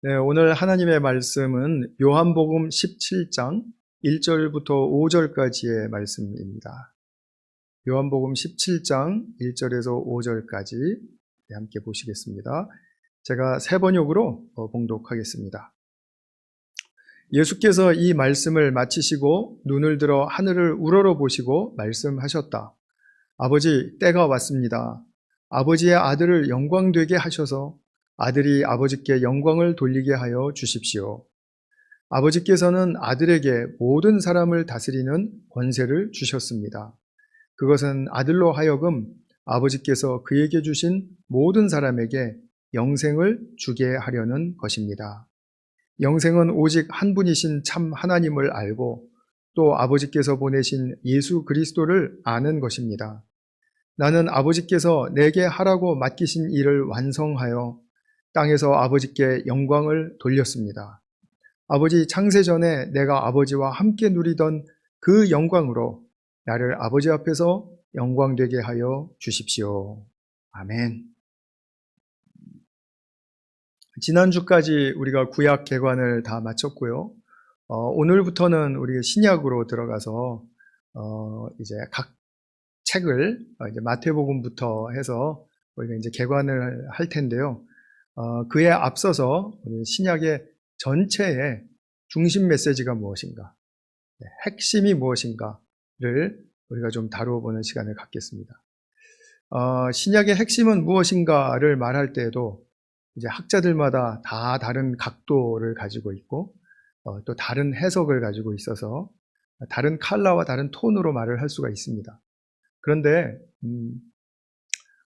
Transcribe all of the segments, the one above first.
네, 오늘 하나님의 말씀은 요한복음 17장 1절부터 5절까지의 말씀입니다. 요한복음 17장 1절에서 5절까지 함께 보시겠습니다. 제가 세 번역으로 봉독하겠습니다. 예수께서 이 말씀을 마치시고 눈을 들어 하늘을 우러러 보시고 말씀하셨다. 아버지, 때가 왔습니다. 아버지의 아들을 영광되게 하셔서 아들이 아버지께 영광을 돌리게 하여 주십시오. 아버지께서는 아들에게 모든 사람을 다스리는 권세를 주셨습니다. 그것은 아들로 하여금 아버지께서 그에게 주신 모든 사람에게 영생을 주게 하려는 것입니다. 영생은 오직 한 분이신 참 하나님을 알고 또 아버지께서 보내신 예수 그리스도를 아는 것입니다. 나는 아버지께서 내게 하라고 맡기신 일을 완성하여 땅에서 아버지께 영광을 돌렸습니다. 아버지 창세전에 내가 아버지와 함께 누리던 그 영광으로 나를 아버지 앞에서 영광되게 하여 주십시오. 아멘. 지난주까지 우리가 구약 개관을 다 마쳤고요. 오늘부터는 우리 신약으로 들어가서 이제 각 책을 이제 마태복음부터 해서 우리가 이제 개관을 할 텐데요. 그에 앞서서 신약의 전체의 중심 메시지가 무엇인가, 핵심이 무엇인가를 우리가 좀 다루어보는 시간을 갖겠습니다. 신약의 핵심은 무엇인가를 말할 때에도 이제 학자들마다 다 다른 각도를 가지고 있고 또 다른 해석을 가지고 있어서 다른 컬러와 다른 톤으로 말을 할 수가 있습니다. 그런데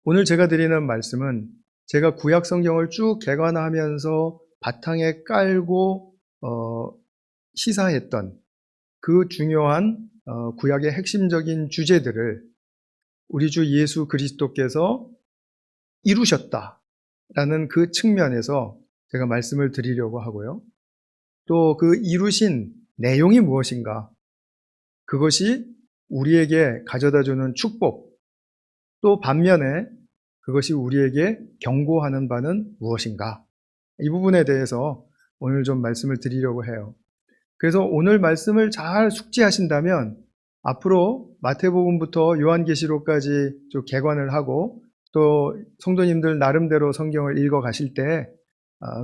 오늘 제가 드리는 말씀은 제가 구약 성경을 쭉 개관하면서 바탕에 깔고 시사했던 그 중요한 구약의 핵심적인 주제들을 우리 주 예수 그리스도께서 이루셨다라는 그 측면에서 제가 말씀을 드리려고 하고요. 또 그 이루신 내용이 무엇인가, 그것이 우리에게 가져다주는 축복, 또 반면에 그것이 우리에게 경고하는 바는 무엇인가, 이 부분에 대해서 오늘 좀 말씀을 드리려고 해요. 그래서 오늘 말씀을 잘 숙지하신다면 앞으로 마태복음부터 요한계시록까지 좀 개관을 하고 또 성도님들 나름대로 성경을 읽어 가실 때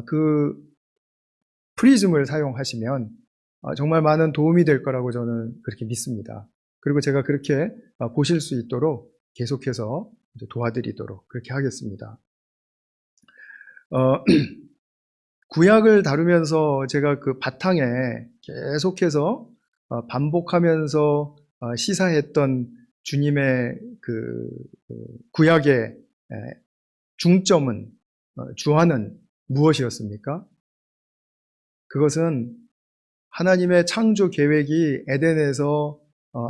그 프리즘을 사용하시면 정말 많은 도움이 될 거라고 저는 그렇게 믿습니다. 그리고 제가 그렇게 보실 수 있도록 계속해서 도와드리도록 그렇게 하겠습니다. 구약을 다루면서 제가 그 바탕에 계속해서 반복하면서 시사했던 주님의 그 구약의 중점은, 주안은 무엇이었습니까? 그것은 하나님의 창조 계획이 에덴에서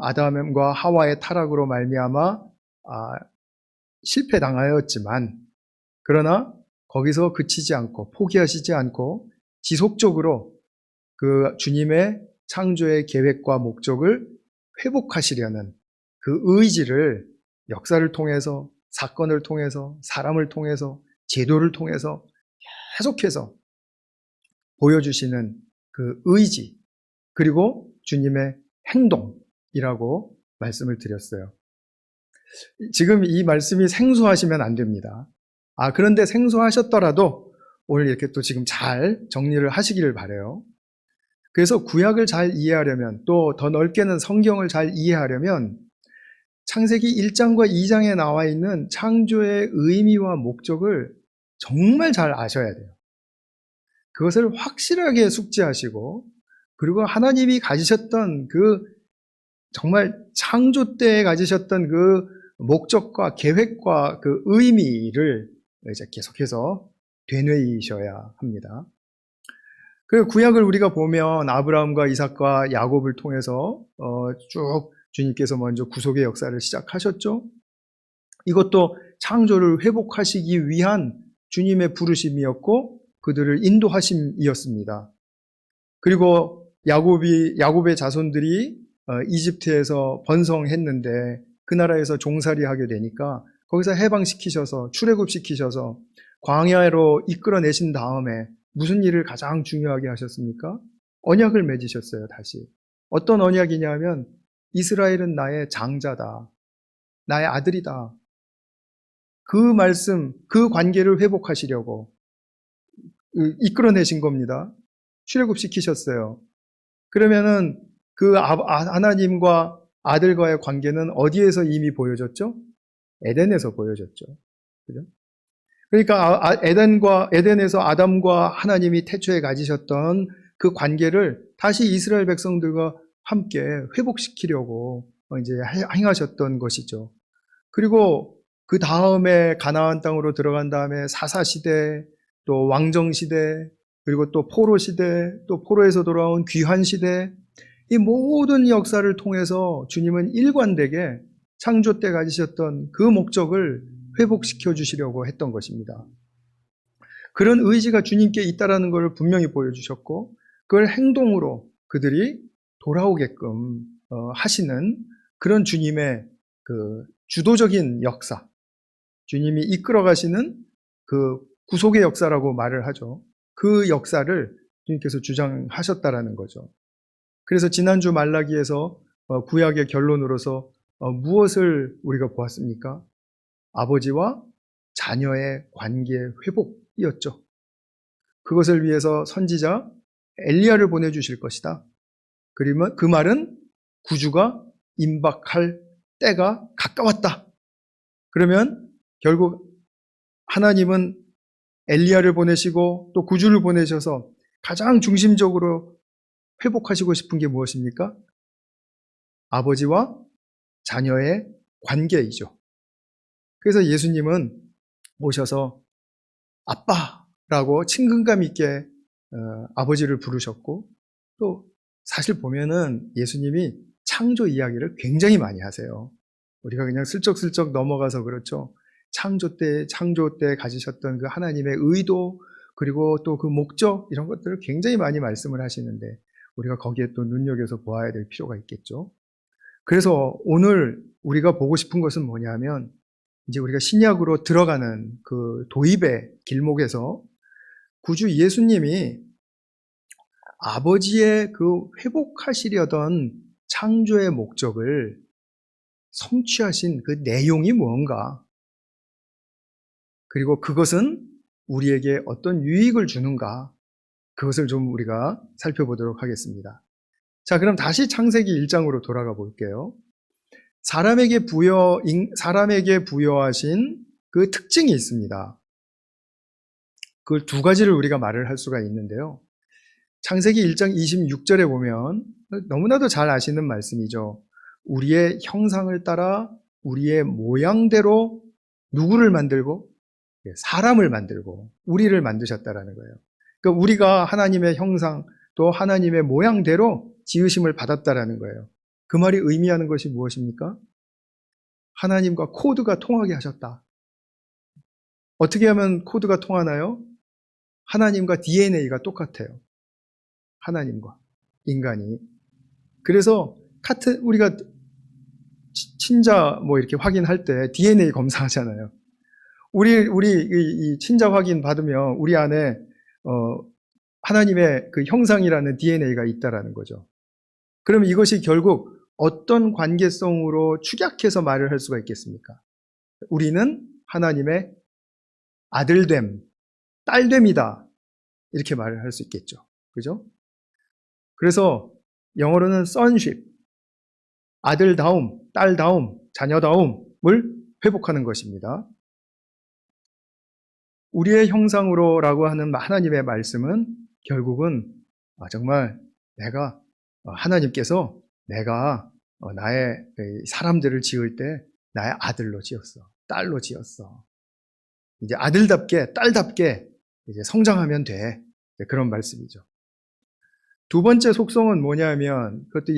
아담과 하와의 타락으로 말미암아 실패당하였지만, 그러나 거기서 그치지 않고 포기하시지 않고 지속적으로 그 주님의 창조의 계획과 목적을 회복하시려는 그 의지를 역사를 통해서, 사건을 통해서, 사람을 통해서, 제도를 통해서 계속해서 보여주시는 그 의지, 그리고 주님의 행동이라고 말씀을 드렸어요. 지금 이 말씀이 생소하시면 안 됩니다. 그런데 생소하셨더라도 오늘 이렇게 또 지금 잘 정리를 하시기를 바라요. 그래서 구약을 잘 이해하려면, 또 더 넓게는 성경을 잘 이해하려면 창세기 1장과 2장에 나와 있는 창조의 의미와 목적을 정말 잘 아셔야 돼요. 그것을 확실하게 숙지하시고, 그리고 하나님이 가지셨던 그 정말 창조 때에 가지셨던 그 목적과 계획과 그 의미를 이제 계속해서 되뇌이셔야 합니다. 그 구약을 우리가 보면 아브라함과 이삭과 야곱을 통해서 쭉 주님께서 먼저 구속의 역사를 시작하셨죠. 이것도 창조를 회복하시기 위한 주님의 부르심이었고 그들을 인도하심이었습니다. 그리고 야곱의 자손들이 이집트에서 번성했는데 그 나라에서 종살이 하게 되니까 거기서 해방시키셔서 출애굽시키셔서 광야로 이끌어내신 다음에 무슨 일을 가장 중요하게 하셨습니까? 언약을 맺으셨어요, 다시. 어떤 언약이냐면 이스라엘은 나의 장자다. 나의 아들이다. 그 말씀, 그 관계를 회복하시려고 이끌어내신 겁니다. 출애굽시키셨어요. 그러면은 그 하나님과 아들과의 관계는 어디에서 이미 보여졌죠? 에덴에서 보여졌죠. 그죠? 그러니까 에덴에서 아담과 하나님이 태초에 가지셨던 그 관계를 다시 이스라엘 백성들과 함께 회복시키려고 이제 행하셨던 것이죠. 그리고 그 다음에 가나안 땅으로 들어간 다음에 사사 시대, 또 왕정 시대, 그리고 또 포로 시대, 또 포로에서 돌아온 귀환 시대, 이 모든 역사를 통해서 주님은 일관되게 창조 때 가지셨던 그 목적을 회복시켜 주시려고 했던 것입니다. 그런 의지가 주님께 있다라는 것을 분명히 보여주셨고, 그걸 행동으로 그들이 돌아오게끔 하시는 그런 주님의 그 주도적인 역사, 주님이 이끌어 가시는 그 구속의 역사라고 말을 하죠. 그 역사를 주님께서 주장하셨다라는 거죠. 그래서 지난주 말라기에서 구약의 결론으로서 무엇을 우리가 보았습니까? 아버지와 자녀의 관계 회복이었죠. 그것을 위해서 선지자 엘리야를 보내주실 것이다. 그러면 그 말은 구주가 임박할 때가 가까웠다. 그러면 결국 하나님은 엘리야를 보내시고 또 구주를 보내셔서 가장 중심적으로 회복하시고 싶은 게 무엇입니까? 아버지와 자녀의 관계이죠. 그래서 예수님은 오셔서 아빠라고 친근감 있게 아버지를 부르셨고, 또 사실 보면은 예수님이 창조 이야기를 굉장히 많이 하세요. 우리가 그냥 슬쩍슬쩍 넘어가서 그렇죠. 창조 때 가지셨던 그 하나님의 의도, 그리고 또 그 목적, 이런 것들을 굉장히 많이 말씀을 하시는데 우리가 거기에 또 눈여겨서 보아야 될 필요가 있겠죠. 그래서 오늘 우리가 보고 싶은 것은 뭐냐면, 이제 우리가 신약으로 들어가는 그 도입의 길목에서 구주 예수님이 아버지의 그 회복하시려던 창조의 목적을 성취하신 그 내용이 무언가, 그리고 그것은 우리에게 어떤 유익을 주는가, 그것을 좀 우리가 살펴보도록 하겠습니다. 자, 그럼 다시 창세기 1장으로 돌아가 볼게요. 사람에게 부여하신 그 특징이 있습니다. 그 두 가지를 우리가 말을 할 수가 있는데요. 창세기 1장 26절에 보면 너무나도 잘 아시는 말씀이죠. 우리의 형상을 따라 우리의 모양대로 누구를 만들고? 사람을 만들고 우리를 만드셨다라는 거예요. 그러니까 우리가 하나님의 형상 또 하나님의 모양대로 지으심을 받았다라는 거예요. 그 말이 의미하는 것이 무엇입니까? 하나님과 코드가 통하게 하셨다. 어떻게 하면 코드가 통하나요? 하나님과 DNA가 똑같아요. 하나님과 인간이. 그래서 우리가 친자 이렇게 확인할 때 DNA 검사하잖아요. 우리 이 친자 확인 받으면 우리 안에 하나님의 그 형상이라는 DNA가 있다라는 거죠. 그러면 이것이 결국 어떤 관계성으로 축약해서 말을 할 수가 있겠습니까? 우리는 하나님의 아들됨, 딸됨이다. 이렇게 말을 할 수 있겠죠. 그죠? 그래서 영어로는 sonship, 아들다움, 딸다움, 자녀다움을 회복하는 것입니다. 우리의 형상으로라고 하는 하나님의 말씀은 결국은 정말 하나님께서 내가 나의 사람들을 지을 때 나의 아들로 지었어, 딸로 지었어. 이제 아들답게 딸답게 이제 성장하면 돼. 그런 말씀이죠. 두 번째 속성은 뭐냐면 그것도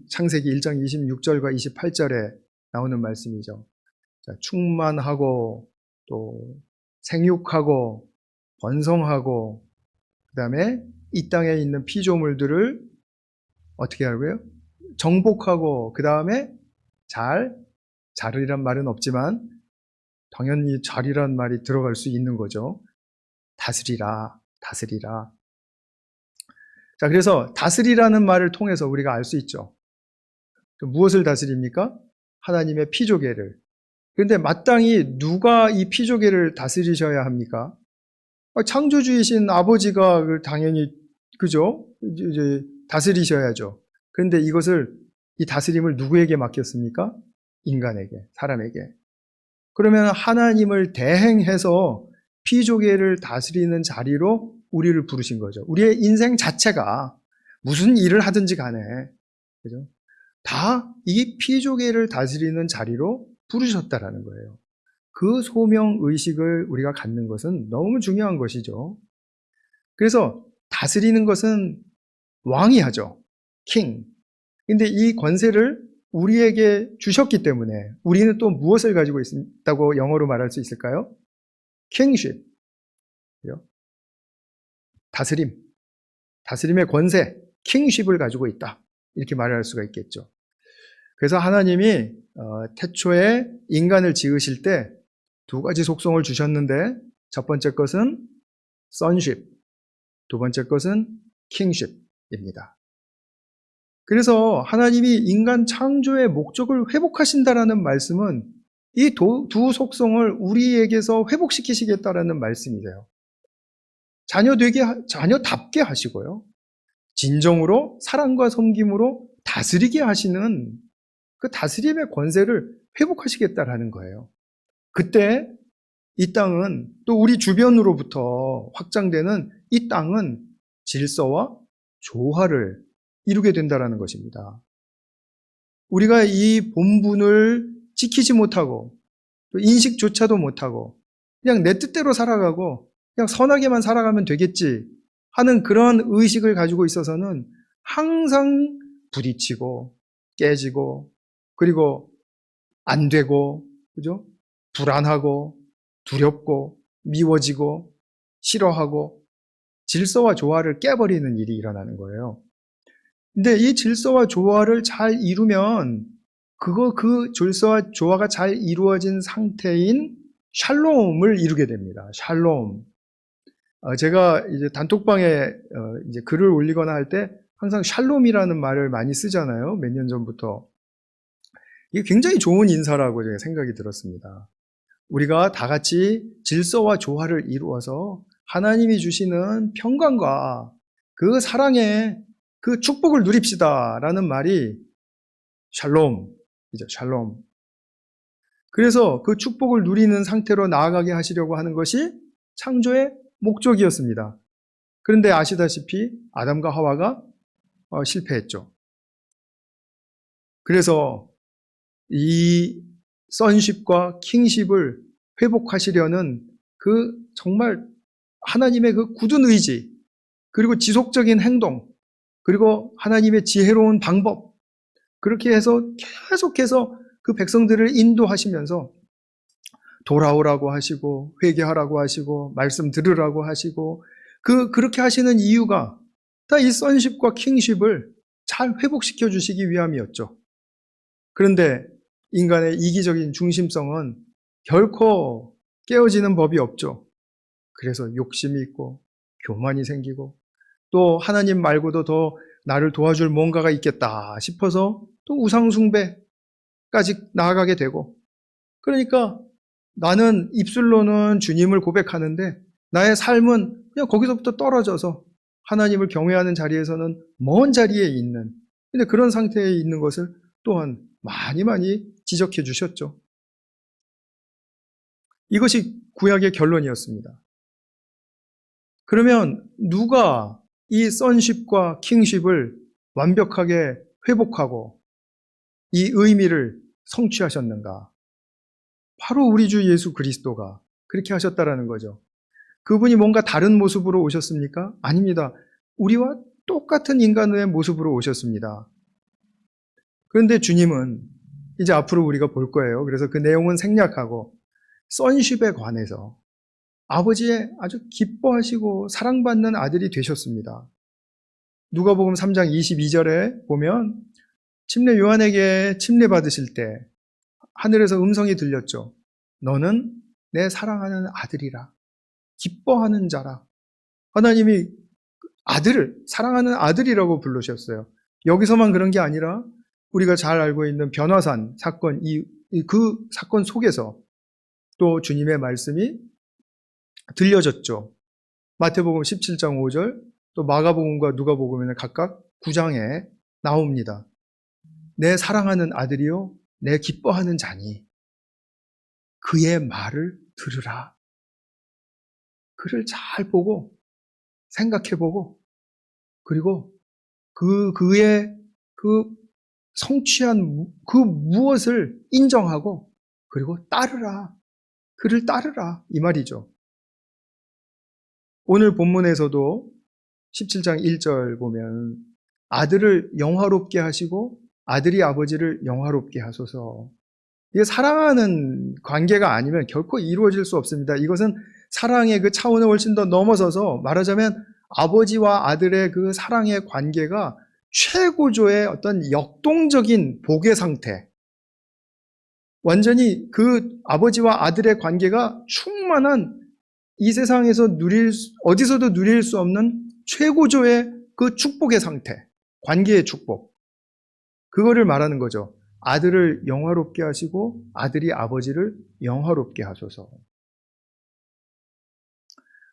창세기 1장 26절과 28절에 나오는 말씀이죠. 자, 충만하고 또 생육하고 번성하고 그다음에 이 땅에 있는 피조물들을 어떻게 하고요? 정복하고 그다음에 잘이란 말은 없지만 당연히 잘이란 말이 들어갈 수 있는 거죠. 다스리라. 다스리라. 자, 그래서 다스리라는 말을 통해서 우리가 알 수 있죠. 무엇을 다스립니까? 하나님의 피조계를. 그런데 마땅히 누가 이 피조계를 다스리셔야 합니까? 창조주이신 아버지가 당연히, 그죠? 이제 다스리셔야죠. 그런데 이 다스림을 누구에게 맡겼습니까? 인간에게, 사람에게. 그러면 하나님을 대행해서 피조계를 다스리는 자리로 우리를 부르신 거죠. 우리의 인생 자체가 무슨 일을 하든지 간에, 그죠? 다 이 피조계를 다스리는 자리로 부르셨다라는 거예요. 그 소명의식을 우리가 갖는 것은 너무 중요한 것이죠. 그래서 다스리는 것은 왕이 하죠. king. 근데 이 권세를 우리에게 주셨기 때문에 우리는 또 무엇을 가지고 있다고 영어로 말할 수 있을까요? kingship. 다스림. 다스림의 권세, kingship을 가지고 있다. 이렇게 말할 수가 있겠죠. 그래서 하나님이 태초에 인간을 지으실 때 두 가지 속성을 주셨는데 첫 번째 것은 sonship, 두 번째 것은 kingship입니다. 그래서 하나님이 인간 창조의 목적을 회복하신다라는 말씀은 이 두 속성을 우리에게서 회복시키시겠다라는 말씀이세요. 자녀답게 하시고요. 진정으로 사랑과 섬김으로 다스리게 하시는 그 다스림의 권세를 회복하시겠다라는 거예요. 그때 이 땅은 또 우리 주변으로부터 확장되는 이 땅은 질서와 조화를 이루게 된다라는 것입니다. 우리가 이 본분을 지키지 못하고 또 인식조차도 못하고 그냥 내 뜻대로 살아가고 그냥 선하게만 살아가면 되겠지 하는 그런 의식을 가지고 있어서는 항상 부딪히고 깨지고 그리고 안 되고 그죠? 불안하고 두렵고 미워지고 싫어하고 질서와 조화를 깨버리는 일이 일어나는 거예요. 근데 이 질서와 조화를 잘 이루면 그 질서와 조화가 잘 이루어진 상태인 샬롬을 이루게 됩니다. 샬롬. 제가 이제 단톡방에 이제 글을 올리거나 할 때 항상 샬롬이라는 말을 많이 쓰잖아요. 몇 년 전부터. 이게 굉장히 좋은 인사라고 제가 생각이 들었습니다. 우리가 다 같이 질서와 조화를 이루어서 하나님이 주시는 평강과 그 사랑의 그 축복을 누립시다라는 말이 샬롬이죠. 샬롬. 그래서 그 축복을 누리는 상태로 나아가게 하시려고 하는 것이 창조의 목적이었습니다. 그런데 아시다시피 아담과 하와가 실패했죠. 그래서 이 sonship과 kingship을 회복하시려는 그 정말 하나님의 그 굳은 의지, 그리고 지속적인 행동, 그리고 하나님의 지혜로운 방법, 그렇게 해서 계속해서 그 백성들을 인도하시면서 돌아오라고 하시고 회개하라고 하시고 말씀 들으라고 하시고 그렇게 하시는 이유가 다 이 sonship과 kingship을 잘 회복시켜 주시기 위함이었죠. 그런데 인간의 이기적인 중심성은 결코 깨어지는 법이 없죠. 그래서 욕심이 있고 교만이 생기고 또 하나님 말고도 더 나를 도와줄 뭔가가 있겠다 싶어서 또 우상숭배까지 나아가게 되고 그러니까 나는 입술로는 주님을 고백하는데 나의 삶은 그냥 거기서부터 떨어져서 하나님을 경외하는 자리에서는 먼 자리에 있는 근데 그런 상태에 있는 것을 또한 많이 지적해 주셨죠. 이것이 구약의 결론이었습니다. 그러면 누가 이 sonship과 kingship을 완벽하게 회복하고 이 의미를 성취하셨는가? 바로 우리 주 예수 그리스도가 그렇게 하셨다라는 거죠. 그분이 뭔가 다른 모습으로 오셨습니까? 아닙니다. 우리와 똑같은 인간의 모습으로 오셨습니다. 그런데 주님은 이제 앞으로 우리가 볼 거예요. 그래서 그 내용은 생략하고 sonship에 관해서 아버지의 아주 기뻐하시고 사랑받는 아들이 되셨습니다. 누가복음 3장 22절에 보면 침례 요한에게 침례 받으실 때 하늘에서 음성이 들렸죠. 너는 내 사랑하는 아들이라. 기뻐하는 자라. 하나님이 아들을, 사랑하는 아들이라고 부르셨어요. 여기서만 그런 게 아니라 우리가 잘 알고 있는 변화산 사건, 그 사건 속에서 또 주님의 말씀이 들려졌죠. 마태복음 17장 5절, 또 마가복음과 누가복음에는 각각 9장에 나옵니다. 내 사랑하는 아들이요, 내 기뻐하는 자니 그의 말을 들으라. 그를 잘 보고 생각해보고, 그리고 그의 그 성취한 그 무엇을 인정하고, 그리고 따르라. 그를 따르라. 이 말이죠. 오늘 본문에서도 17장 1절 보면 아들을 영화롭게 하시고 아들이 아버지를 영화롭게 하소서. 이게 사랑하는 관계가 아니면 결코 이루어질 수 없습니다. 이것은 사랑의 그 차원을 훨씬 더 넘어서서 말하자면 아버지와 아들의 그 사랑의 관계가 최고조의 어떤 역동적인 복의 상태, 완전히 그 아버지와 아들의 관계가 충만한 이 세상에서 어디서도 누릴 수 없는 최고조의 그 축복의 상태, 관계의 축복, 그거를 말하는 거죠. 아들을 영화롭게 하시고 아들이 아버지를 영화롭게 하소서.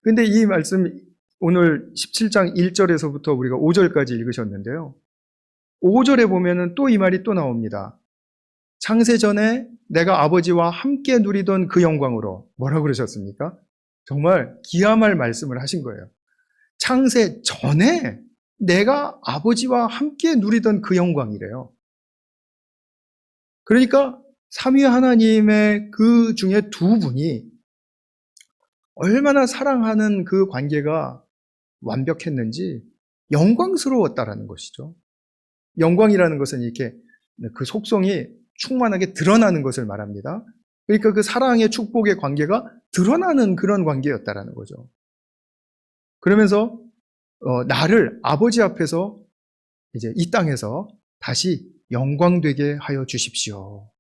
근데 이 말씀 오늘 17장 1절에서부터 우리가 5절까지 읽으셨는데요. 5절에 보면은 또 이 말이 또 나옵니다. 창세 전에 내가 아버지와 함께 누리던 그 영광으로. 뭐라고 그러셨습니까? 정말 기함할 말씀을 하신 거예요. 창세 전에 내가 아버지와 함께 누리던 그 영광이래요. 그러니까 삼위 하나님의 그 중에 두 분이 얼마나 사랑하는 그 관계가 완벽했는지 영광스러웠다라는 것이죠. 영광이라는 것은 이렇게 그 속성이 충만하게 드러나는 것을 말합니다. 그러니까 그 사랑의 축복의 관계가 드러나는 그런 관계였다라는 거죠. 그러면서 나를 아버지 앞에서 이제 이 땅에서 다시 영광되게 하여 주십시오.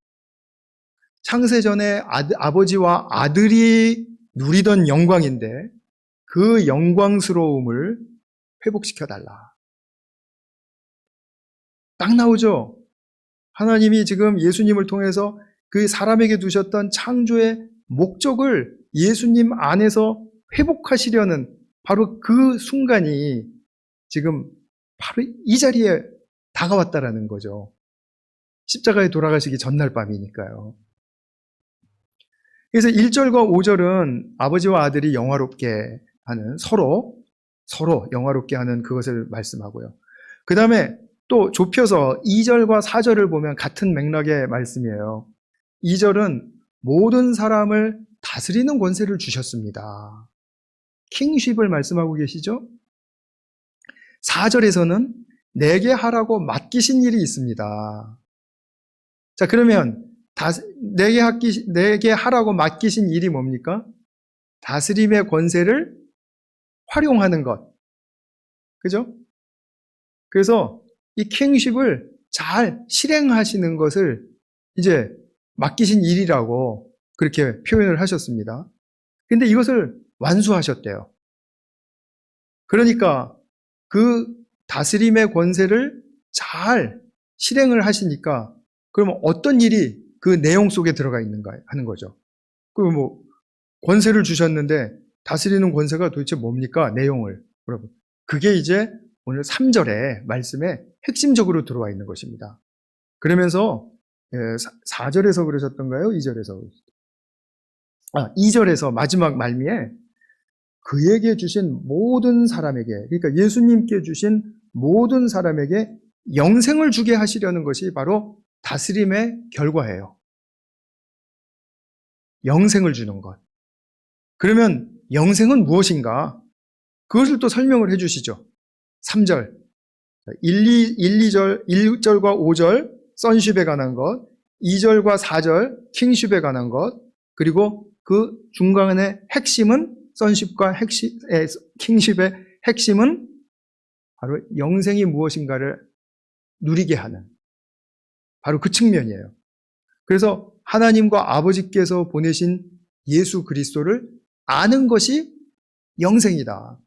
창세 전에 아버지와 아들이 누리던 영광인데 그 영광스러움을 회복시켜달라. 딱 나오죠? 하나님이 지금 예수님을 통해서 그 사람에게 두셨던 창조의 목적을 예수님 안에서 회복하시려는 바로 그 순간이 지금 바로 이 자리에 다가왔다라는 거죠. 십자가에 돌아가시기 전날 밤이니까요. 그래서 1절과 5절은 아버지와 아들이 영화롭게 하는, 서로 영화롭게 하는 그것을 말씀하고요. 그 다음에 또 좁혀서 2절과 4절을 보면 같은 맥락의 말씀이에요. 2절은 모든 사람을 다스리는 권세를 주셨습니다. 킹쉽을 말씀하고 계시죠? 4절에서는 내게 하라고 맡기신 일이 있습니다. 자, 그러면 내게 하라고 맡기신 일이 뭡니까? 다스림의 권세를 활용하는 것. 그죠? 그래서 이 킹쉽을 잘 실행하시는 것을 이제 맡기신 일이라고 그렇게 표현을 하셨습니다. 근데 이것을 완수하셨대요. 그러니까 그 다스림의 권세를 잘 실행을 하시니까 그러면 어떤 일이 그 내용 속에 들어가 있는가 하는 거죠. 그 권세를 주셨는데 다스리는 권세가 도대체 뭡니까? 내용을. 여러분, 그게 이제 오늘 3절의 말씀에 핵심적으로 들어와 있는 것입니다. 그러면서 4절에서 그러셨던가요? 2절에서? 2절에서 마지막 말미에 그에게 주신 모든 사람에게, 그러니까 예수님께 주신 모든 사람에게 영생을 주게 하시려는 것이 바로 다스림의 결과예요. 영생을 주는 것. 그러면 영생은 무엇인가? 그것을 또 설명을 해 주시죠. 3절. 1절과 5절 선쉽에 관한 것, 2절과 4절 킹쉽에 관한 것, 그리고 그 중간의 핵심은 선쉽과 킹쉽의 핵심은 바로 영생이 무엇인가를 누리게 하는 바로 그 측면이에요. 그래서 하나님과 아버지께서 보내신 예수 그리스도를 아는 것이 영생이다.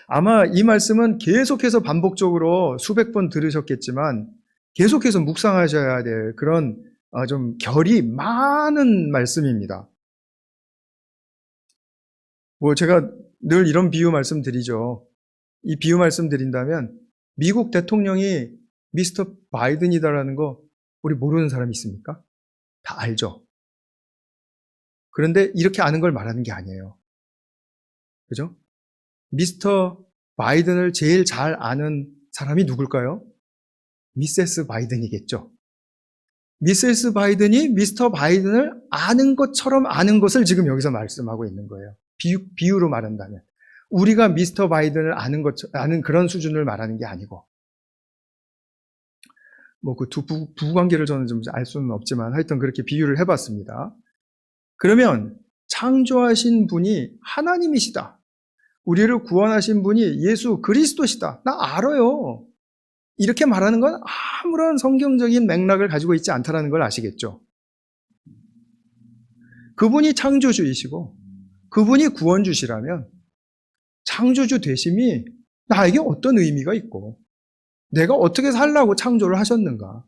아마 이 말씀은 계속해서 반복적으로 수백 번 들으셨겠지만 계속해서 묵상하셔야 될 그런 좀 결이 많은 말씀입니다. 뭐 제가 늘 이런 비유 말씀드리죠. 이 비유 말씀드린다면 미국 대통령이 미스터 바이든이다라는 거 우리 모르는 사람이 있습니까? 다 알죠. 그런데 이렇게 아는 걸 말하는 게 아니에요. 그죠? 미스터 바이든을 제일 잘 아는 사람이 누굴까요? 미세스 바이든이겠죠. 미세스 바이든이 미스터 바이든을 아는 것처럼 아는 것을 지금 여기서 말씀하고 있는 거예요. 비유로 말한다면. 우리가 미스터 바이든을 아는 그런 수준을 말하는 게 아니고. 뭐 그 두 부부 관계를 저는 좀 알 수는 없지만 하여튼 그렇게 비유를 해봤습니다. 그러면 창조하신 분이 하나님이시다. 우리를 구원하신 분이 예수 그리스도시다. 나 알아요. 이렇게 말하는 건 아무런 성경적인 맥락을 가지고 있지 않다는 걸 아시겠죠? 그분이 창조주이시고 그분이 구원주시라면 창조주 되심이 나에게 어떤 의미가 있고 내가 어떻게 살라고 창조를 하셨는가,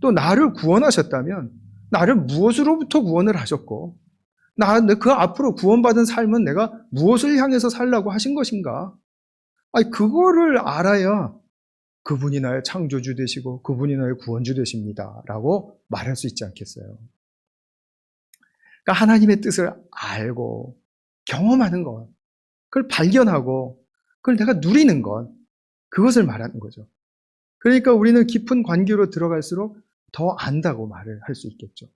또 나를 구원하셨다면 나를 무엇으로부터 구원을 하셨고 그 앞으로 구원받은 삶은 내가 무엇을 향해서 살라고 하신 것인가, 아니 그거를 알아야 그분이 나의 창조주 되시고 그분이 나의 구원주 되십니다 라고 말할 수 있지 않겠어요? 그러니까 하나님의 뜻을 알고 경험하는 것, 그걸 발견하고 그걸 내가 누리는 것, 그것을 말하는 거죠. 그러니까 우리는 깊은 관계로 들어갈수록 더 안다고 말을 할 수 있겠죠.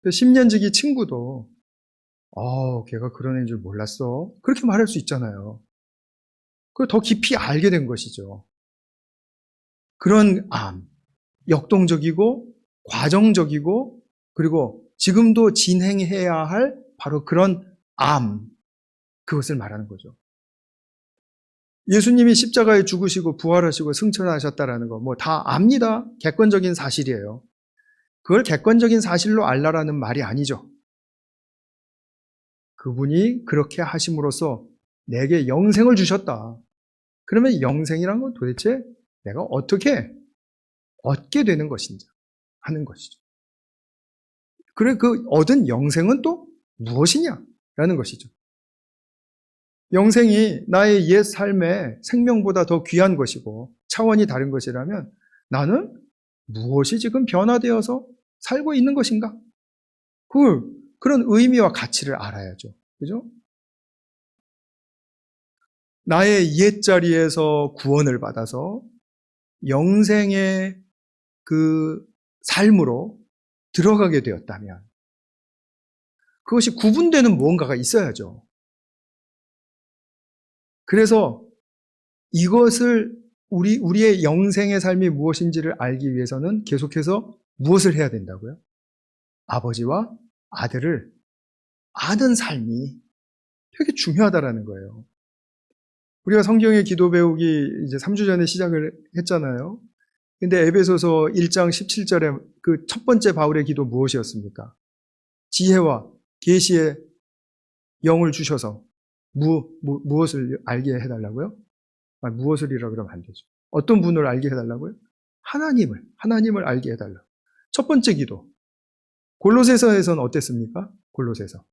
10년지기 친구도 걔가 그런 애인 줄 몰랐어, 그렇게 말할 수 있잖아요. 그걸 더 깊이 알게 된 것이죠. 그런 역동적이고 과정적이고 그리고 지금도 진행해야 할 바로 그런 그것을 말하는 거죠. 예수님이 십자가에 죽으시고 부활하시고 승천하셨다라는 거 뭐 다 압니다. 객관적인 사실이에요. 그걸 객관적인 사실로 알라라는 말이 아니죠. 그분이 그렇게 하심으로써 내게 영생을 주셨다. 그러면 영생이란 건 도대체 내가 어떻게 얻게 되는 것인지 하는 것이죠. 그래, 그 얻은 영생은 또 무엇이냐라는 것이죠. 영생이 나의 옛 삶의 생명보다 더 귀한 것이고 차원이 다른 것이라면 나는 무엇이 지금 변화되어서 살고 있는 것인가? 그런 의미와 가치를 알아야죠. 그죠? 나의 옛 자리에서 구원을 받아서 영생의 그 삶으로 들어가게 되었다면 그것이 구분되는 무언가가 있어야죠. 그래서 이것을 우리의 영생의 삶이 무엇인지를 알기 위해서는 계속해서 무엇을 해야 된다고요? 아버지와 아들을 아는 삶이 되게 중요하다라는 거예요. 우리가 성경의 기도 배우기 이제 3주 전에 시작을 했잖아요. 근데 에베소서 1장 17절에 그 첫 번째 바울의 기도 무엇이었습니까? 지혜와 계시의 영을 주셔서 무엇을 알게 해달라고요? 무엇을이라 그러면 안 되죠. 어떤 분을 알게 해달라고요? 하나님을 알게 해달라고. 첫 번째 기도. 골로새서에서는 어땠습니까? 골로새서.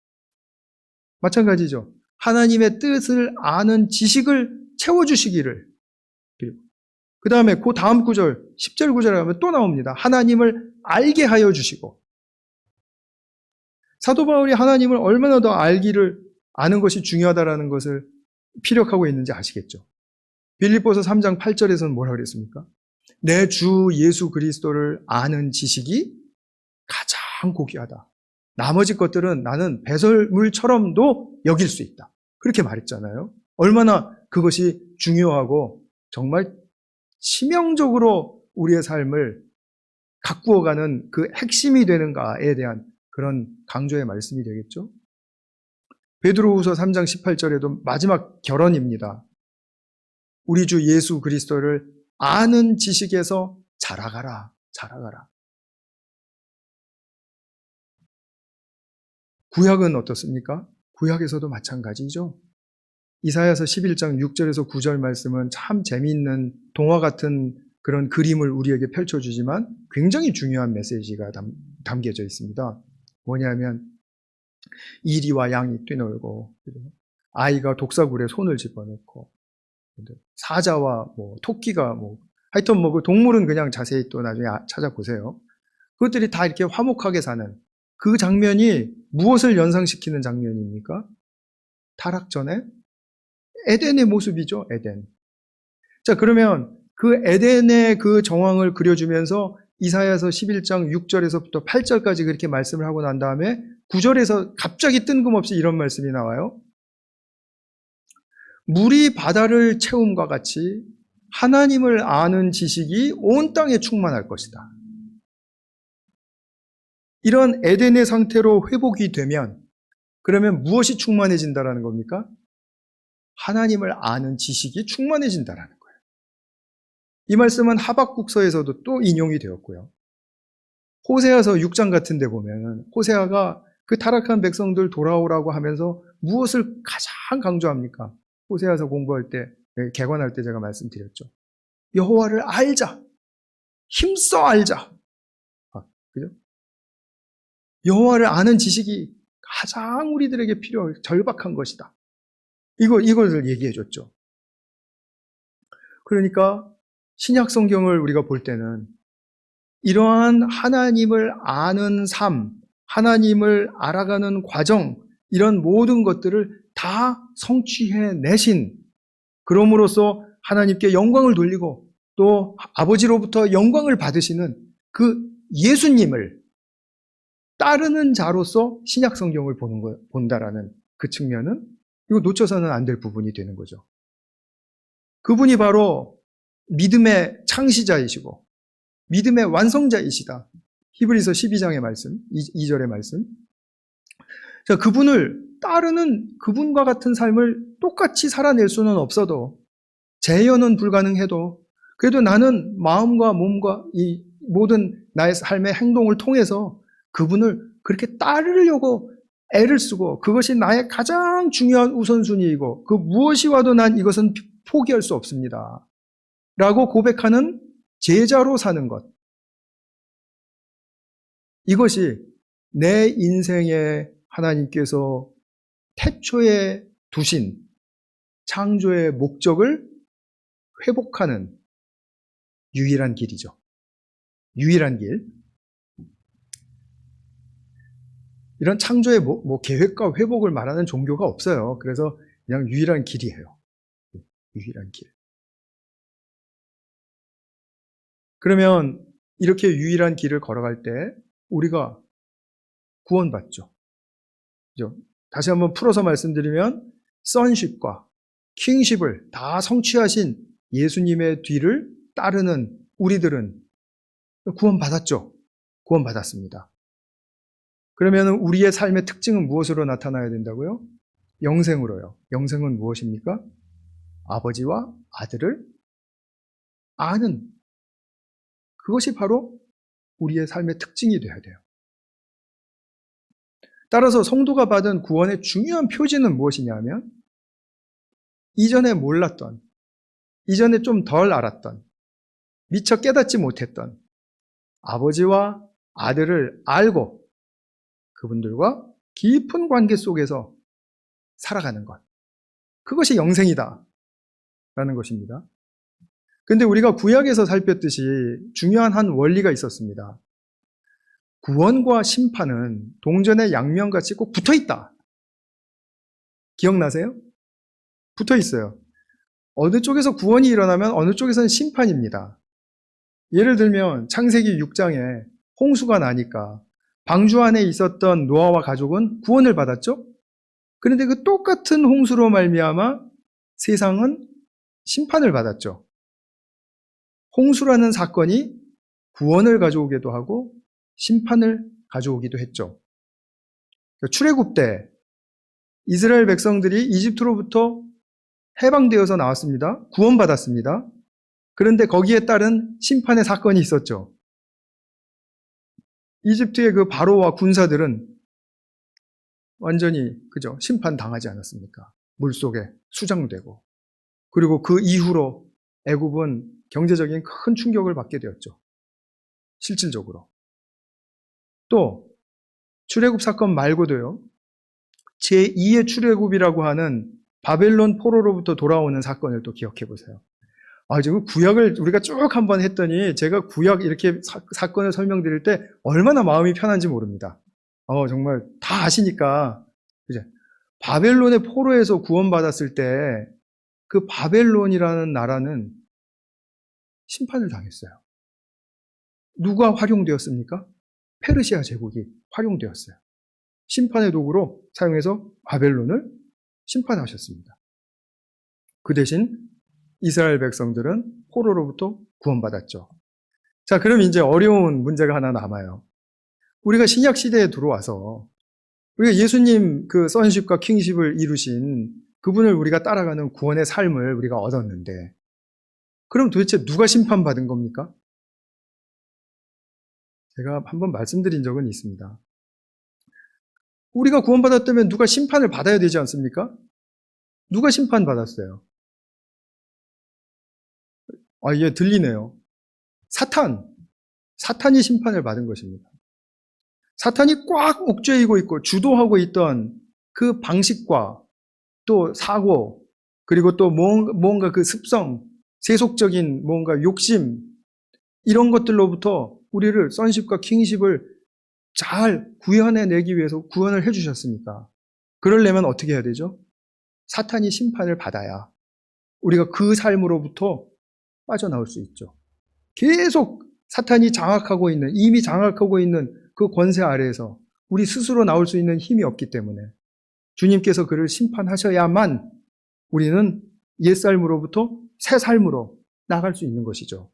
마찬가지죠. 하나님의 뜻을 아는 지식을 채워주시기를. 그 다음에 그 다음 구절, 10절 구절에 가면 또 나옵니다. 하나님을 알게 하여 주시고. 사도 바울이 하나님을 얼마나 더 아는 것이 중요하다라는 것을 피력하고 있는지 아시겠죠? 빌립보서 3장 8절에서는 뭐라고 그랬습니까? 내 주 예수 그리스도를 아는 지식이 가장 고귀하다. 나머지 것들은 나는 배설물처럼도 여길 수 있다. 그렇게 말했잖아요. 얼마나 그것이 중요하고 정말 치명적으로 우리의 삶을 가꾸어가는 그 핵심이 되는가에 대한 그런 강조의 말씀이 되겠죠. 베드로후서 3장 18절에도 마지막 결론입니다. 우리 주 예수 그리스도를 아는 지식에서 자라가라. 구약은 어떻습니까? 구약에서도 마찬가지죠. 이사야서 11장 6절에서 9절 말씀은 참 재미있는 동화 같은 그런 그림을 우리에게 펼쳐주지만 굉장히 중요한 메시지가 담겨져 있습니다. 뭐냐면 이리와 양이 뛰놀고 아이가 독사굴에 손을 집어넣고 사자와 토끼가 하여튼 그 동물은 그냥 자세히 또 나중에 찾아보세요. 그것들이 다 이렇게 화목하게 사는 그 장면이 무엇을 연상시키는 장면입니까? 타락 전에 에덴의 모습이죠. 에덴. 자, 그러면 그 에덴의 그 정황을 그려주면서 이사야서 11장 6절에서부터 8절까지 그렇게 말씀을 하고 난 다음에 9절에서 갑자기 뜬금없이 이런 말씀이 나와요. 물이 바다를 채움과 같이 하나님을 아는 지식이 온 땅에 충만할 것이다. 이런 에덴의 상태로 회복이 되면 그러면 무엇이 충만해진다라는 겁니까? 하나님을 아는 지식이 충만해진다라는 거예요. 이 말씀은 하박국서에서도 또 인용이 되었고요. 호세아서 6장 같은 데 보면 호세아가 그 타락한 백성들 돌아오라고 하면서 무엇을 가장 강조합니까? 호세아서 공부할 때, 개관할 때 제가 말씀드렸죠. 여호와를 알자. 힘써 알자. 그죠? 여호와를 아는 지식이 가장 우리들에게 절박한 것이다. 이것을 얘기해 줬죠. 그러니까 신약 성경을 우리가 볼 때는 이러한 하나님을 아는 삶, 하나님을 알아가는 과정, 이런 모든 것들을 다 성취해 내신, 그럼으로써 하나님께 영광을 돌리고 또 아버지로부터 영광을 받으시는 그 예수님을 따르는 자로서 신약 성경을 본다라는 그 측면은 이거 놓쳐서는 안 될 부분이 되는 거죠. 그분이 바로 믿음의 창시자이시고 믿음의 완성자이시다. 히브리서 12장의 말씀, 2절의 말씀. 자, 그분을 따르는 그분과 같은 삶을 똑같이 살아낼 수는 없어도 재현은 불가능해도 그래도 나는 마음과 몸과 이 모든 나의 삶의 행동을 통해서 그분을 그렇게 따르려고 애를 쓰고 그것이 나의 가장 중요한 우선순위이고 그 무엇이 와도 난 이것은 포기할 수 없습니다. 라고 고백하는 제자로 사는 것. 이것이 내 인생에 하나님께서 태초에 두신 창조의 목적을 회복하는 유일한 길이죠. 유일한 길. 이런 창조의 계획과 회복을 말하는 종교가 없어요. 그래서 그냥 유일한 길이에요. 유일한 길. 그러면 이렇게 유일한 길을 걸어갈 때 우리가 구원받죠. 그죠? 다시 한번 풀어서 말씀드리면 sonship과 kingship을 다 성취하신 예수님의 뒤를 따르는 우리들은 구원받았죠. 구원받았습니다. 그러면 우리의 삶의 특징은 무엇으로 나타나야 된다고요? 영생으로요. 영생은 무엇입니까? 아버지와 아들을 아는, 그것이 바로 우리의 삶의 특징이 되어야 돼요. 따라서 성도가 받은 구원의 중요한 표지는 무엇이냐면 이전에 몰랐던, 이전에 좀 덜 알았던, 미처 깨닫지 못했던 아버지와 아들을 알고 그분들과 깊은 관계 속에서 살아가는 것. 그것이 영생이다 라는 것입니다. 근데 우리가 구약에서 살폈듯이 중요한 한 원리가 있었습니다. 구원과 심판은 동전의 양면같이 꼭 붙어있다. 기억나세요? 붙어있어요. 어느 쪽에서 구원이 일어나면 어느 쪽에서는 심판입니다. 예를 들면 창세기 6장에 홍수가 나니까 방주 안에 있었던 노아와 가족은 구원을 받았죠? 그런데 그 똑같은 홍수로 말미암아 세상은 심판을 받았죠. 홍수라는 사건이 구원을 가져오기도 하고 심판을 가져오기도 했죠. 출애굽 때 이스라엘 백성들이 이집트로부터 해방되어서 나왔습니다. 구원받았습니다. 그런데 거기에 따른 심판의 사건이 있었죠. 이집트의 그 바로와 군사들은 완전히 심판당하지 않았습니까? 물속에 수장되고, 그리고 그 이후로 애굽은 경제적인 큰 충격을 받게 되었죠. 실질적으로. 또 출애굽 사건 말고도요, 제2의 출애굽이라고 하는 바벨론 포로로부터 돌아오는 사건을 또 기억해 보세요. 지금 구약을 우리가 쭉 한번 했더니 제가 구약 이렇게 사건을 설명드릴 때 얼마나 마음이 편한지 모릅니다. 정말 다 아시니까. 그죠? 바벨론의 포로에서 구원받았을 때 그 바벨론이라는 나라는 심판을 당했어요. 누가 활용되었습니까? 페르시아 제국이 활용되었어요. 심판의 도구로 사용해서 바벨론을 심판하셨습니다. 그 대신 이스라엘 백성들은 포로로부터 구원받았죠. 자, 그럼 이제 어려운 문제가 하나 남아요. 우리가 신약 시대에 들어와서 우리가 예수님 그 선십과 킹십을 이루신 그분을 우리가 따라가는 구원의 삶을 우리가 얻었는데, 그럼 도대체 누가 심판받은 겁니까? 제가 한번 말씀드린 적은 있습니다. 우리가 구원받았다면 누가 심판을 받아야 되지 않습니까? 누가 심판받았어요? 이게 들리네요. 사탄이 심판을 받은 것입니다. 사탄이 꽉 옥죄이고 있고 주도하고 있던 그 방식과 또 사고, 그리고 또 뭔가 그 습성, 세속적인 뭔가 욕심, 이런 것들로부터 우리를 선십과 킹십을 잘 구현해내기 위해서 구원을 해주셨으니까, 그러려면 어떻게 해야 되죠? 사탄이 심판을 받아야 우리가 그 삶으로부터 빠져나올 수 있죠. 계속 사탄이 이미 장악하고 있는 그 권세 아래에서 우리 스스로 나올 수 있는 힘이 없기 때문에 주님께서 그를 심판하셔야만 우리는 옛삶으로부터 새 삶으로 나갈 수 있는 것이죠.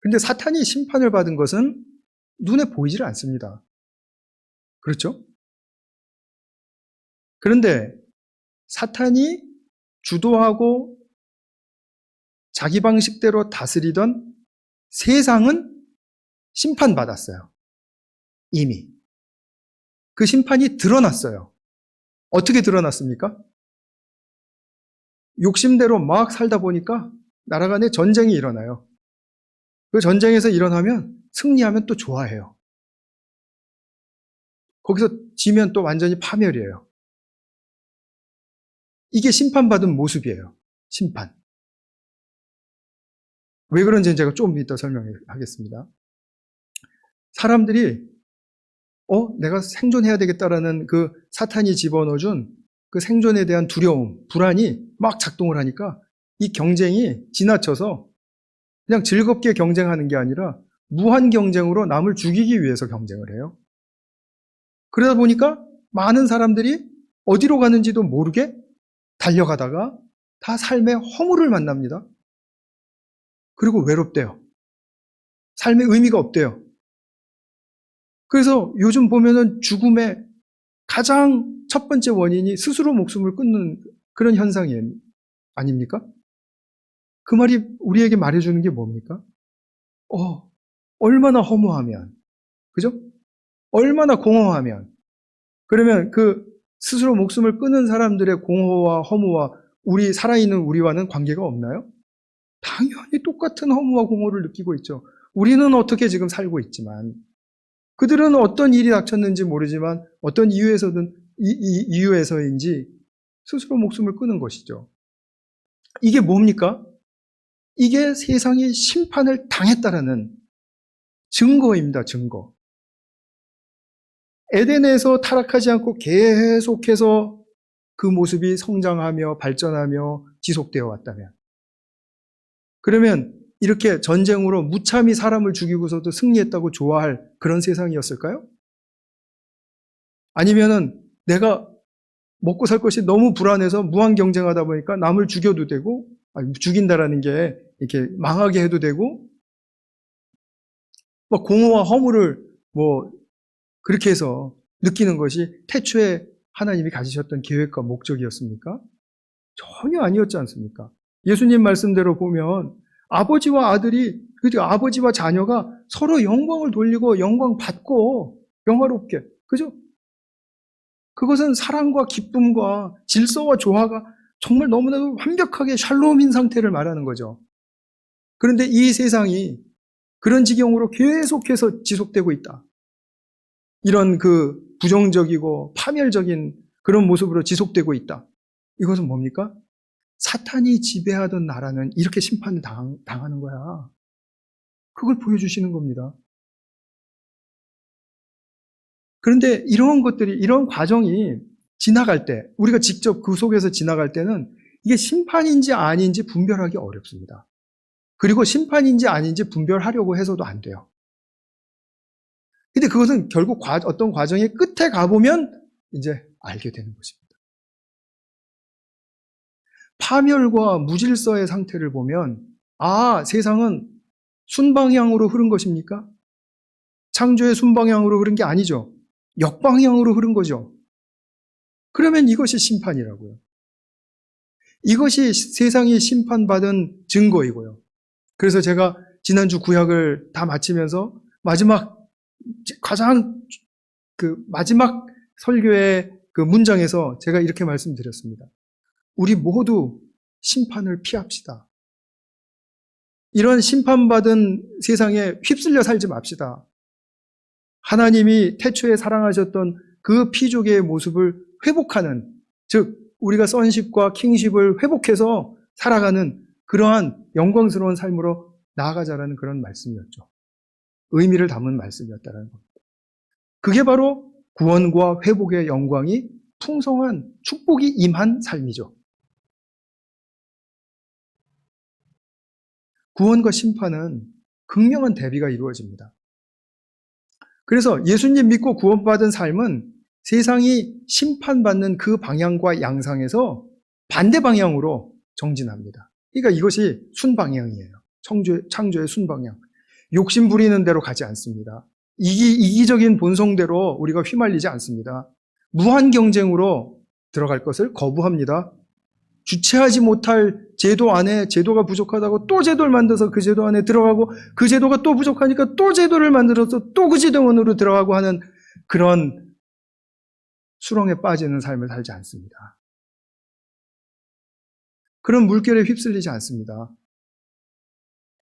그런데 사탄이 심판을 받은 것은 눈에 보이질 않습니다. 그렇죠? 그런데 사탄이 주도하고 자기 방식대로 다스리던 세상은 심판받았어요. 이미. 그 심판이 드러났어요. 어떻게 드러났습니까? 욕심대로 막 살다 보니까 나라 간에 전쟁이 일어나요. 그 전쟁에서 일어나면 승리하면 또 좋아해요. 거기서 지면 또 완전히 파멸이에요. 이게 심판받은 모습이에요. 심판. 왜 그런지는 제가 좀 이따 설명하겠습니다. 사람들이 내가 생존해야 되겠다라는 그 사탄이 집어넣어준 그 생존에 대한 두려움, 불안이 막 작동을 하니까 이 경쟁이 지나쳐서 그냥 즐겁게 경쟁하는 게 아니라 무한 경쟁으로 남을 죽이기 위해서 경쟁을 해요. 그러다 보니까 많은 사람들이 어디로 가는지도 모르게 달려가다가 다 삶의 허물을 만납니다. 그리고 외롭대요. 삶의 의미가 없대요. 그래서 요즘 보면은 죽음의 가장 첫 번째 원인이 스스로 목숨을 끊는 그런 현상이 아닙니까? 그 말이 우리에게 말해주는 게 뭡니까? 얼마나 허무하면, 그죠? 얼마나 공허하면, 그러면 그 스스로 목숨을 끊는 사람들의 공허와 허무와 살아있는 우리와는 관계가 없나요? 당연히 똑같은 허무와 공허를 느끼고 있죠. 우리는 어떻게 지금 살고 있지만, 그들은 어떤 일이 닥쳤는지 모르지만 어떤 이유에서인지 스스로 목숨을 끊은 것이죠. 이게 뭡니까? 이게 세상이 심판을 당했다라는 증거입니다. 증거. 에덴에서 타락하지 않고 계속해서 그 모습이 성장하며 발전하며 지속되어 왔다면, 그러면 이렇게 전쟁으로 무참히 사람을 죽이고서도 승리했다고 좋아할 그런 세상이었을까요? 아니면은 내가 먹고 살 것이 너무 불안해서 무한 경쟁하다 보니까 남을 죽여도 되고, 죽인다라는 게 이렇게 망하게 해도 되고, 공허와 허물을 그렇게 해서 느끼는 것이 태초에 하나님이 가지셨던 계획과 목적이었습니까? 전혀 아니었지 않습니까? 예수님 말씀대로 보면 아버지와 아들이, 그죠? 아버지와 자녀가 서로 영광을 돌리고 영광 받고 영화롭게, 그죠? 그것은 사랑과 기쁨과 질서와 조화가 정말 너무나도 완벽하게 샬롬인 상태를 말하는 거죠. 그런데 이 세상이 그런 지경으로 계속해서 지속되고 있다. 이런 그 부정적이고 파멸적인 그런 모습으로 지속되고 있다. 이것은 뭡니까? 사탄이 지배하던 나라는 이렇게 심판을 당하는 거야. 그걸 보여주시는 겁니다. 그런데 이런 것들이, 이런 과정이 지나갈 때, 우리가 직접 그 속에서 지나갈 때는 이게 심판인지 아닌지 분별하기 어렵습니다. 그리고 심판인지 아닌지 분별하려고 해서도 안 돼요. 근데 그것은 결국 어떤 과정의 끝에 가보면 이제 알게 되는 것입니다. 파멸과 무질서의 상태를 보면, 아, 세상은 순방향으로 흐른 것입니까? 창조의 순방향으로 흐른 게 아니죠. 역방향으로 흐른 거죠. 그러면 이것이 심판이라고요. 이것이 세상이 심판받은 증거이고요. 그래서 제가 지난주 구약을 다 마치면서 가장 마지막 설교의 그 문장에서 제가 이렇게 말씀드렸습니다. 우리 모두 심판을 피합시다. 이런 심판받은 세상에 휩쓸려 살지 맙시다. 하나님이 태초에 사랑하셨던 그 피조계의 모습을 회복하는, 즉 우리가 선십과 킹십을 회복해서 살아가는 그러한 영광스러운 삶으로 나아가자라는 그런 말씀이었죠. 의미를 담은 말씀이었다는 겁니다. 그게 바로 구원과 회복의 영광이 풍성한 축복이 임한 삶이죠. 구원과 심판은 극명한 대비가 이루어집니다. 그래서 예수님 믿고 구원받은 삶은 세상이 심판받는 그 방향과 양상에서 반대 방향으로 정진합니다. 그러니까 이것이 순방향이에요. 창조의 순방향. 욕심 부리는 대로 가지 않습니다. 이기적인 본성대로 우리가 휘말리지 않습니다. 무한 경쟁으로 들어갈 것을 거부합니다. 주체하지 못할 제도 안에 제도가 부족하다고 또 제도를 만들어서 그 제도 안에 들어가고, 그 제도가 또 부족하니까 또 제도를 만들어서 또 그 제도원으로 들어가고 하는 그런 수렁에 빠지는 삶을 살지 않습니다. 그런 물결에 휩쓸리지 않습니다.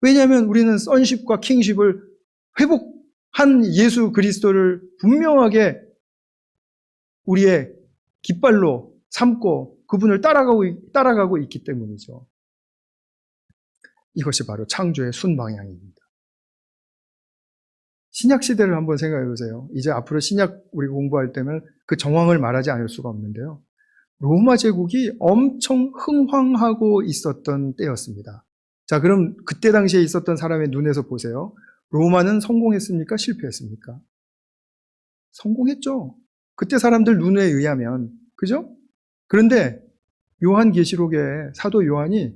왜냐하면 우리는 선십과 킹십을 회복한 예수 그리스도를 분명하게 우리의 깃발로 삼고 그분을 따라가고 있기 때문이죠. 이것이 바로 창조의 순방향입니다. 신약 시대를 한번 생각해 보세요. 이제 앞으로 신약 우리 공부할 때면 그 정황을 말하지 않을 수가 없는데요. 로마 제국이 엄청 흥황하고 있었던 때였습니다. 자, 그럼 그때 당시에 있었던 사람의 눈에서 보세요. 로마는 성공했습니까? 실패했습니까? 성공했죠. 그때 사람들 눈에 의하면. 그죠? 그런데 요한계시록에 사도 요한이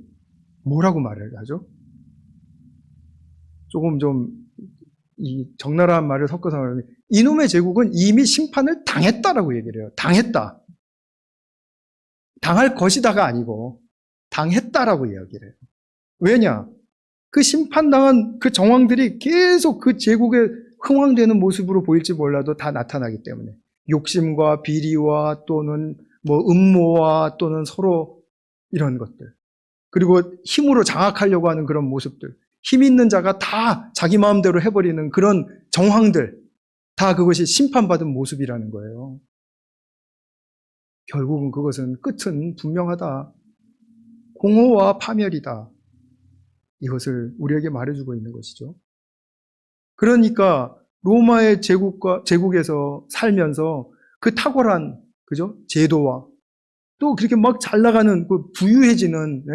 뭐라고 말을 하죠? 조금 좀 이 적나라한 말을 섞어서 말하면, 이놈의 제국은 이미 심판을 당했다라고 얘기를 해요. 당했다. 당할 것이다가 아니고 당했다라고 이야기를 해요. 왜냐? 그 심판당한 그 정황들이 계속 그 제국에 흥황되는 모습으로 보일지 몰라도 다 나타나기 때문에, 욕심과 비리와 또는 음모와 또는 서로 이런 것들, 그리고 힘으로 장악하려고 하는 그런 모습들, 힘 있는 자가 다 자기 마음대로 해버리는 그런 정황들, 다 그것이 심판받은 모습이라는 거예요. 결국은 그것은 끝은 분명하다. 공허와 파멸이다. 이것을 우리에게 말해주고 있는 것이죠. 그러니까 로마의 제국에서 살면서 그 탁월한, 그죠? 제도와 또 그렇게 막 잘 나가는 그 부유해지는,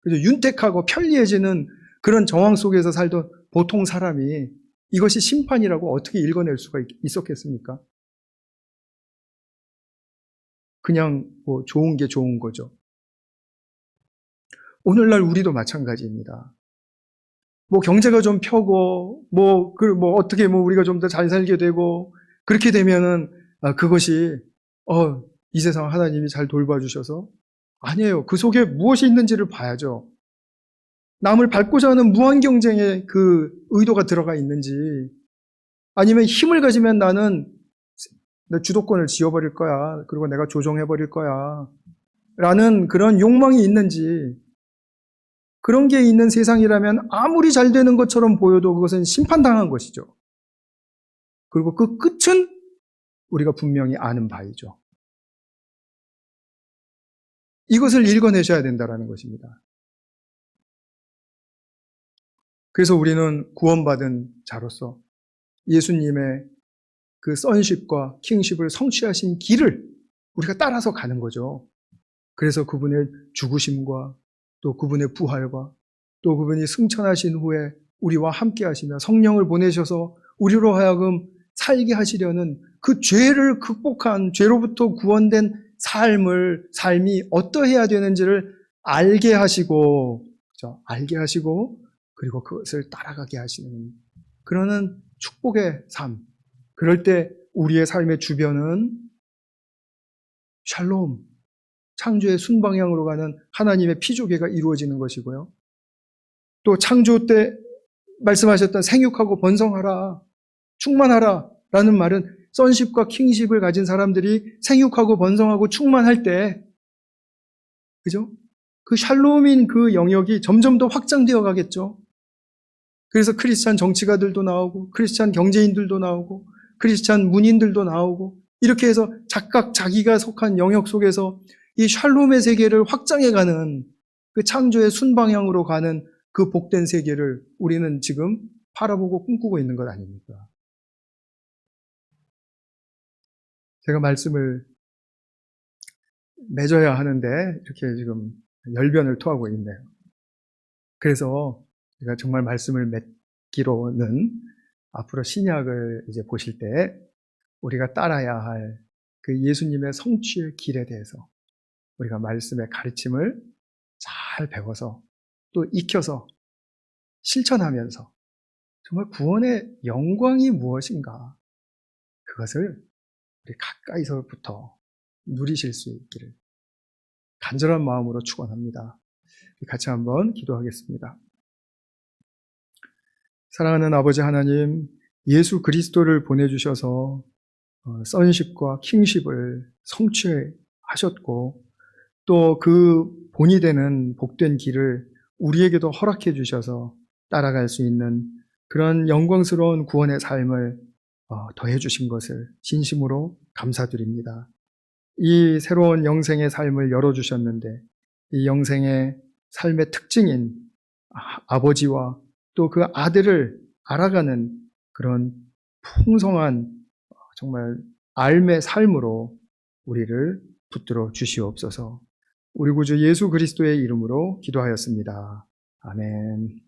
그죠? 윤택하고 편리해지는 그런 정황 속에서 살던 보통 사람이 이것이 심판이라고 어떻게 읽어낼 수가 있었겠습니까? 그냥 좋은 게 좋은 거죠. 오늘날 우리도 마찬가지입니다. 경제가 좀 펴고, 어떻게 우리가 좀 더 잘 살게 되고, 그렇게 되면은, 그것이, 이 세상 하나님이 잘 돌봐주셔서? 아니에요. 그 속에 무엇이 있는지를 봐야죠. 남을 밟고자 하는 무한 경쟁에 그 의도가 들어가 있는지, 아니면 힘을 가지면 나는 내 주도권을 지어버릴 거야. 그리고 내가 조종해버릴 거야. 라는 그런 욕망이 있는지, 그런 게 있는 세상이라면 아무리 잘 되는 것처럼 보여도 그것은 심판당한 것이죠. 그리고 그 끝은 우리가 분명히 아는 바이죠. 이것을 읽어내셔야 된다는 것입니다. 그래서 우리는 구원받은 자로서 예수님의 그 선십과 킹십을 성취하신 길을 우리가 따라서 가는 거죠. 그래서 그분의 죽으심과 또 그분의 부활과 또 그분이 승천하신 후에 우리와 함께 하시며 성령을 보내셔서 우리로 하여금 살게 하시려는 그 죄를 극복한, 죄로부터 구원된 삶이 어떠해야 되는지를 알게 하시고, 그렇죠? 알게 하시고, 그리고 그것을 따라가게 하시는 그러는 축복의 삶. 그럴 때 우리의 삶의 주변은 샬롬, 창조의 순방향으로 가는 하나님의 피조계가 이루어지는 것이고요. 또 창조 때 말씀하셨던 생육하고 번성하라, 충만하라 라는 말은 선십과 킹십을 가진 사람들이 생육하고 번성하고 충만할 때, 그죠? 그 샬롬인 그 영역이 점점 더 확장되어 가겠죠. 그래서 크리스찬 정치가들도 나오고, 크리스찬 경제인들도 나오고, 크리스찬 문인들도 나오고, 이렇게 해서 각각 자기가 속한 영역 속에서 이 샬롬의 세계를 확장해가는 그 창조의 순방향으로 가는 그 복된 세계를 우리는 지금 바라보고 꿈꾸고 있는 것 아닙니까? 제가 말씀을 맺어야 하는데 이렇게 지금 열변을 토하고 있네요. 그래서 제가 정말 말씀을 맺기로는 앞으로 신약을 이제 보실 때 우리가 따라야 할 그 예수님의 성취의 길에 대해서 우리가 말씀의 가르침을 잘 배워서 또 익혀서 실천하면서 정말 구원의 영광이 무엇인가, 그것을 우리 가까이서부터 누리실 수 있기를 간절한 마음으로 축원합니다. 같이 한번 기도하겠습니다. 사랑하는 아버지 하나님, 예수 그리스도를 보내주셔서 선십과 킹십을 성취하셨고 또 그 본이 되는 복된 길을 우리에게도 허락해 주셔서 따라갈 수 있는 그런 영광스러운 구원의 삶을 더해 주신 것을 진심으로 감사드립니다. 이 새로운 영생의 삶을 열어주셨는데 이 영생의 삶의 특징인 아버지와 또 그 아들을 알아가는 그런 풍성한 정말 알의 삶으로 우리를 붙들어 주시옵소서. 우리 구주 예수 그리스도의 이름으로 기도하였습니다. 아멘.